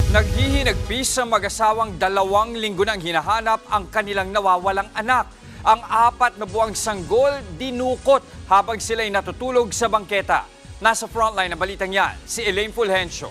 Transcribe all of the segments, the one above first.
Naghihinagpis sa mag-asawang 2 linggo nang hinahanap ang kanilang nawawalang anak. Ang 4 na buwang sanggol dinukot habang sila'y natutulog sa bangketa. Nasa frontline ng balitang yan, si Elaine Fulgencio.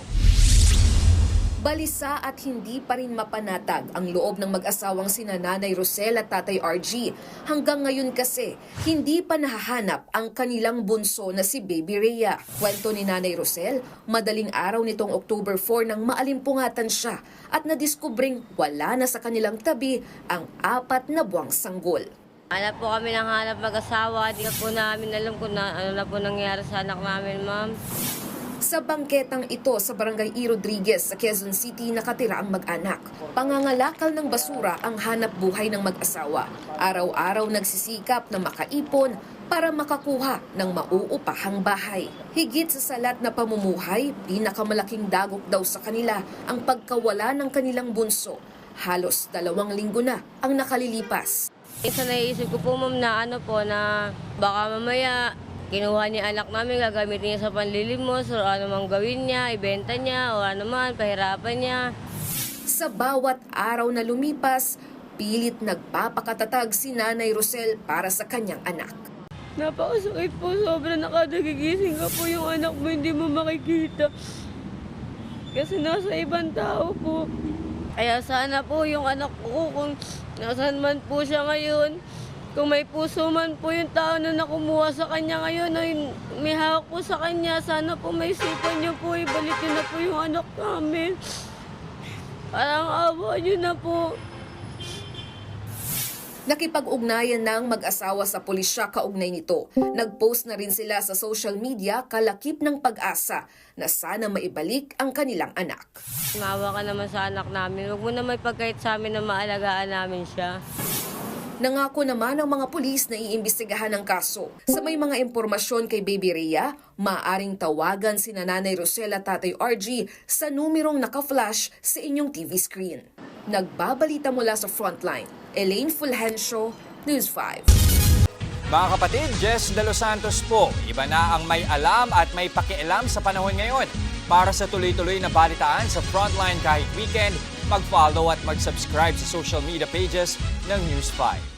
Balisa at hindi pa rin mapanatag ang loob ng mag-asawang sina Nanay Rosel at Tatay RG. Hanggang ngayon kasi, hindi pa nahahanap ang kanilang bunso na si Baby Rhea. Kwento ni Nanay Rosel, madaling araw nitong October 4 nang maalimpungatan siya at nadiskubring wala na sa kanilang tabi ang 4 na buwang sanggol. Hanap po kami ng hanap mag-asawa. Di po namin alam kung ano na po nangyari sa anak namin, ma'am. Sa bangketang ito sa Barangay E. Rodriguez sa Quezon City nakatira ang mag-anak. Pangangalakal ng basura ang hanap buhay ng mag-asawa. Araw-araw nagsisikap na makaipon para makakuha ng mauupahang bahay. Higit sa salat na pamumuhay, pinakamalaking dagok daw sa kanila ang pagkawala ng kanilang bunso. Halos 2 linggo na ang nakalilipas. Isa naisip ko po, ma'am, na na baka mamaya kinuha niya anak namin, gagamitin niya sa panlilimos, o ano mang gawin niya, ibenta niya, o ano man, pahirapan niya. Sa bawat araw na lumipas, pilit nagpapakatatag si Nanay Rosel para sa kanyang anak. Napakasakit po, sobrang nakadagigising ka po yung anak mo, hindi mo makikita. Kasi nasa ibang tao po. Kaya sana po yung anak ko, kung nasaan man po siya ngayon, kung may puso man po yung tao na nakumuha sa kanya ngayon, ay may hawak po sa kanya, sana po may isipan niyo po, ibalikin na po yung anak namin. Parang awa niyo na po. Nakipag-ugnayan ng mag-asawa sa pulisya kaugnay nito. Nag-post na rin sila sa social media kalakip ng pag-asa na sana maibalik ang kanilang anak. Maawa ka naman sa anak namin. Huwag mo na may pagkait sa amin na maalagaan namin siya. Nangako naman ang mga pulis na iimbestigahan ang kaso. Sa may mga impormasyon kay Baby Rhea, maaaring tawagan si Nanay Rosel at Tatay RG sa numerong naka-flash sa inyong TV screen. Nagbabalita mula sa Frontline, Elaine Fulgencio, News 5. Mga kapatid, Jess De Los Santos po. Iba na ang may alam at may pakialam sa panahon ngayon. Para sa tuloy-tuloy na balitaan sa Frontline kahit weekend, mag-follow at mag-subscribe sa social media pages ng News 5.